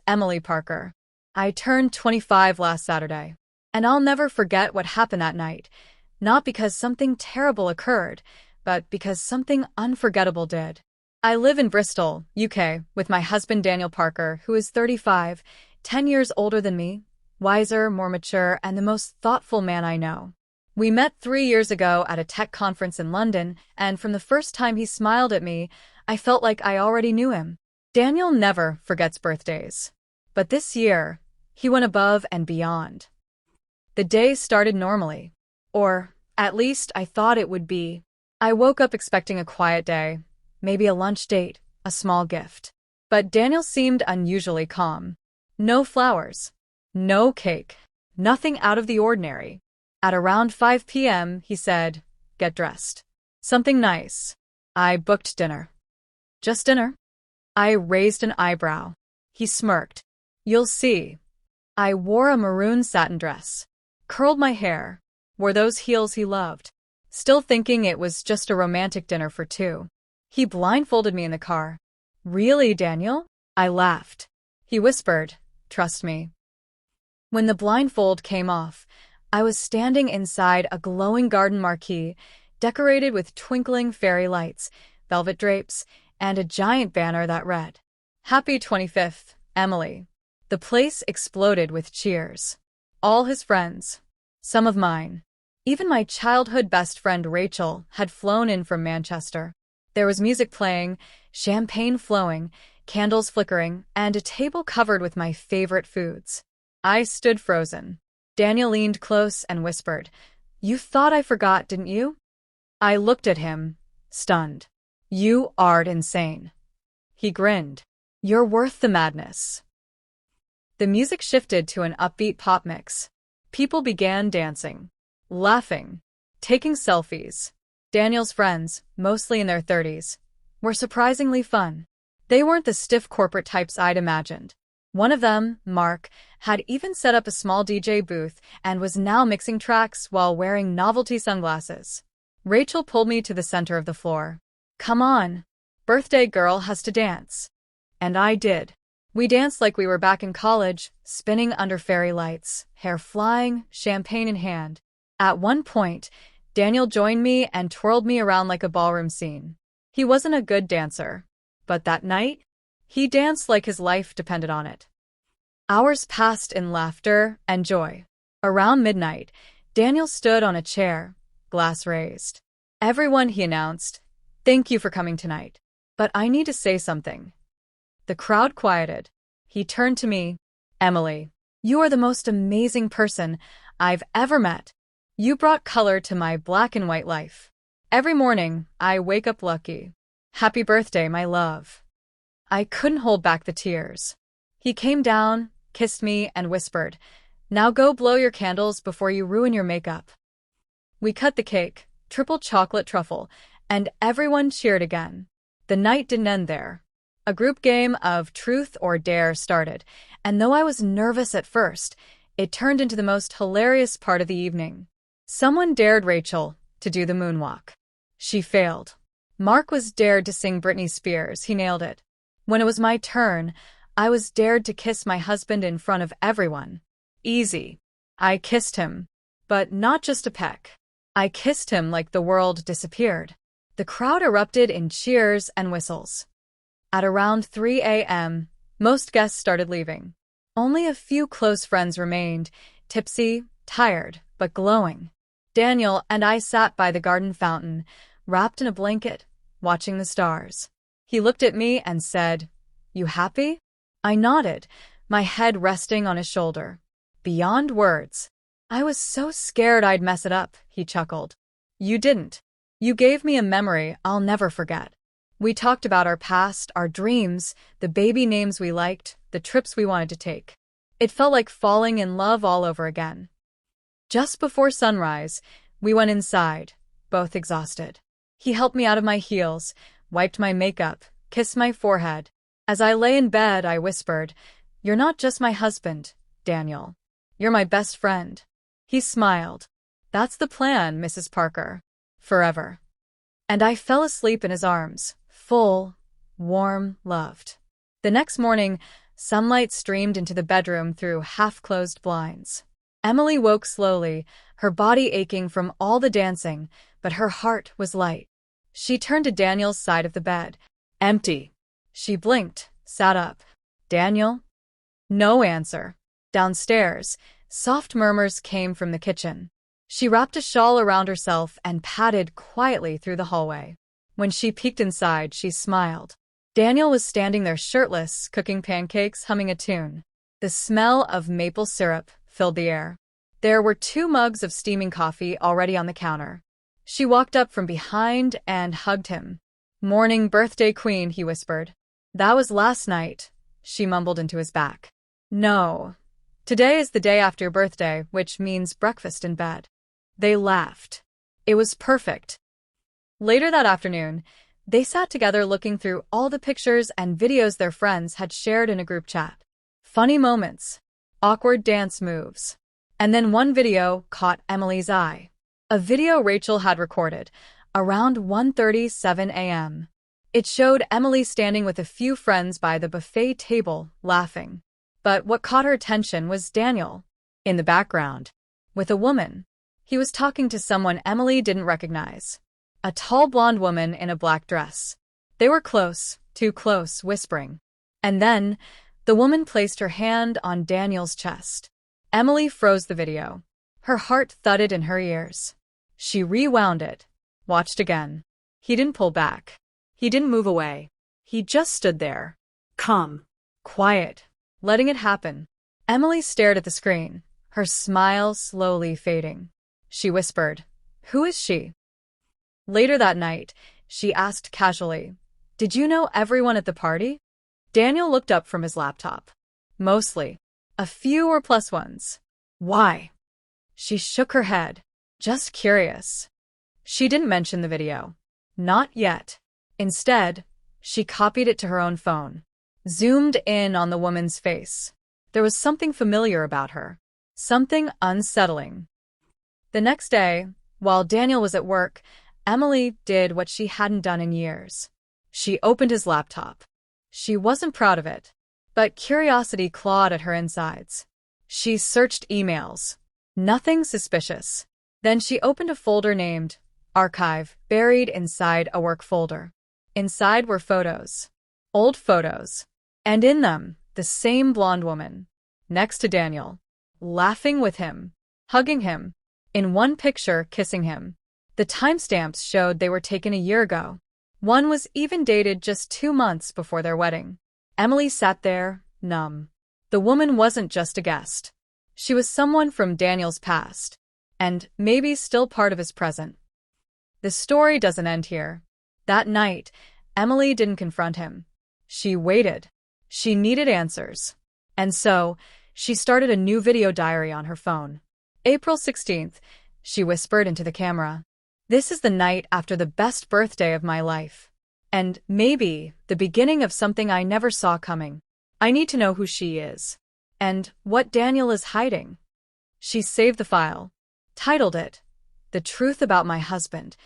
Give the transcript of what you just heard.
Emily Parker. I turned 25 last Saturday, and I'll never forget what happened that night. Not because something terrible occurred, but because something unforgettable did. I live in Bristol, UK, with my husband Daniel Parker, who is 35, 10 years older than me, wiser, more mature, and the most thoughtful man I know. We met 3 years ago at a tech conference in London, and from the first time he smiled at me, I felt like I already knew him. Daniel never forgets birthdays. But this year, he went above and beyond. The day started normally. Or, at least, I thought it would be. I woke up expecting a quiet day, maybe a lunch date, a small gift. But Daniel seemed unusually calm. No flowers. No cake. Nothing out of the ordinary. At around 5 p.m., he said, "Get dressed. Something nice." I booked dinner. "Just dinner?" I raised an eyebrow. He smirked. "You'll see." I wore a maroon satin dress, curled my hair, wore those heels he loved, still thinking it was just a romantic dinner for two. He blindfolded me in the car. "Really, Daniel?" I laughed. He whispered, "Trust me." When the blindfold came off, I was standing inside a glowing garden marquee, decorated with twinkling fairy lights, velvet drapes, and a giant banner that read, "Happy 25th, Emily." The place exploded with cheers. All his friends, some of mine, even my childhood best friend Rachel, had flown in from Manchester. There was music playing, champagne flowing, candles flickering, and a table covered with my favorite foods. I stood frozen. Daniel leaned close and whispered, "You thought I forgot, didn't you?" I looked at him, stunned. "You are insane." He grinned. "You're worth the madness." The music shifted to an upbeat pop mix. People began dancing, laughing, taking selfies. Daniel's friends, mostly in their 30s, were surprisingly fun. They weren't the stiff corporate types I'd imagined. One of them, Mark, had even set up a small DJ booth and was now mixing tracks while wearing novelty sunglasses. Rachel pulled me to the center of the floor. "Come on, birthday girl has to dance." And I did. We danced like we were back in college, spinning under fairy lights, hair flying, champagne in hand. At one point, Daniel joined me and twirled me around like a ballroom scene. He wasn't a good dancer, but that night, he danced like his life depended on it. Hours passed in laughter and joy. Around midnight, Daniel stood on a chair, glass raised. "Everyone," he announced, "thank you for coming tonight. But I need to say something." The crowd quieted. He turned to me. "Emily, you are the most amazing person I've ever met. You brought color to my black and white life. Every morning, I wake up lucky. Happy birthday, my love." I couldn't hold back the tears. He came down, kissed me, and whispered, "Now go blow your candles before you ruin your makeup." We cut the cake, triple chocolate truffle, and everyone cheered again. The night didn't end there. A group game of Truth or Dare started, and though I was nervous at first, it turned into the most hilarious part of the evening. Someone dared Rachel to do the moonwalk. She failed. Mark was dared to sing Britney Spears. He nailed it. When it was my turn, I was dared to kiss my husband in front of everyone. Easy. I kissed him. But not just a peck. I kissed him like the world disappeared. The crowd erupted in cheers and whistles. At around 3 a.m., most guests started leaving. Only a few close friends remained, tipsy, tired, but glowing. Daniel and I sat by the garden fountain, wrapped in a blanket, watching the stars. He looked at me and said, "You happy?" I nodded, my head resting on his shoulder. "Beyond words." "I was so scared I'd mess it up," he chuckled. "You didn't. You gave me a memory I'll never forget. We talked about our past, our dreams, the baby names we liked, the trips we wanted to take. It felt like falling in love all over again." Just before sunrise, we went inside, both exhausted. He helped me out of my heels, wiped my makeup, kissed my forehead. As I lay in bed, I whispered, "You're not just my husband, Daniel. You're my best friend." He smiled. "That's the plan, Mrs. Parker. Forever." And I fell asleep in his arms, full, warm, loved. The next morning, Sunlight streamed into the bedroom through half-closed blinds. Emily woke slowly, her body aching from all the dancing, but her heart was light. She turned to Daniel's side of the bed. Empty. She blinked, sat up. Daniel? No answer. Downstairs, soft murmurs came from the kitchen. She wrapped a shawl around herself and padded quietly through the hallway. When she peeked inside, she smiled. Daniel was standing there shirtless, cooking pancakes, humming a tune. The smell of maple syrup filled the air. There were 2 mugs of steaming coffee already on the counter. She walked up from behind and hugged him. Morning, birthday queen, he whispered. That was last night, she mumbled into his back. No. Today is the day after your birthday, which means breakfast in bed. They laughed. It was perfect. Later that afternoon, they sat together looking through all the pictures and videos their friends had shared in a group chat. Funny moments, awkward dance moves. And then one video caught Emily's eye. A video Rachel had recorded, around 1:37 a.m. It showed Emily standing with a few friends by the buffet table, laughing. But what caught her attention was Daniel, in the background, with a woman. He was talking to someone Emily didn't recognize. A tall blonde woman in a black dress. They were close, too close, whispering. And then, the woman placed her hand on Daniel's chest. Emily froze the video. Her heart thudded in her ears. She rewound it, watched again. He didn't pull back. He didn't move away. He just stood there. Calm. Quiet. Letting it happen. Emily stared at the screen, her smile slowly fading. She whispered, "Who is she?" Later that night, she asked casually, "Did you know everyone at the party?" Daniel looked up from his laptop. Mostly. A few were plus ones. Why? She shook her head. Just curious. She didn't mention the video. Not yet. Instead, she copied it to her own phone. Zoomed in on the woman's face. There was something familiar about her. Something unsettling. The next day, while Daniel was at work, Emily did what she hadn't done in years. She opened his laptop. She wasn't proud of it, but curiosity clawed at her insides. She searched emails. Nothing suspicious. Then she opened a folder named Archive, buried inside a work folder. Inside were photos. Old photos. And in them, the same blonde woman. Next to Daniel. Laughing with him. Hugging him. In one picture, kissing him. The timestamps showed they were taken a year ago. One was even dated just 2 months before their wedding. Emily sat there, numb. The woman wasn't just a guest. She was someone from Daniel's past. And maybe still part of his present. The story doesn't end here. That night, Emily didn't confront him. She waited. She needed answers. And so, she started a new video diary on her phone. April 16th, she whispered into the camera. This is the night after the best birthday of my life. And maybe the beginning of something I never saw coming. I need to know who she is. And what Daniel is hiding. She saved the file. Titled it, "The Truth About My Husband,"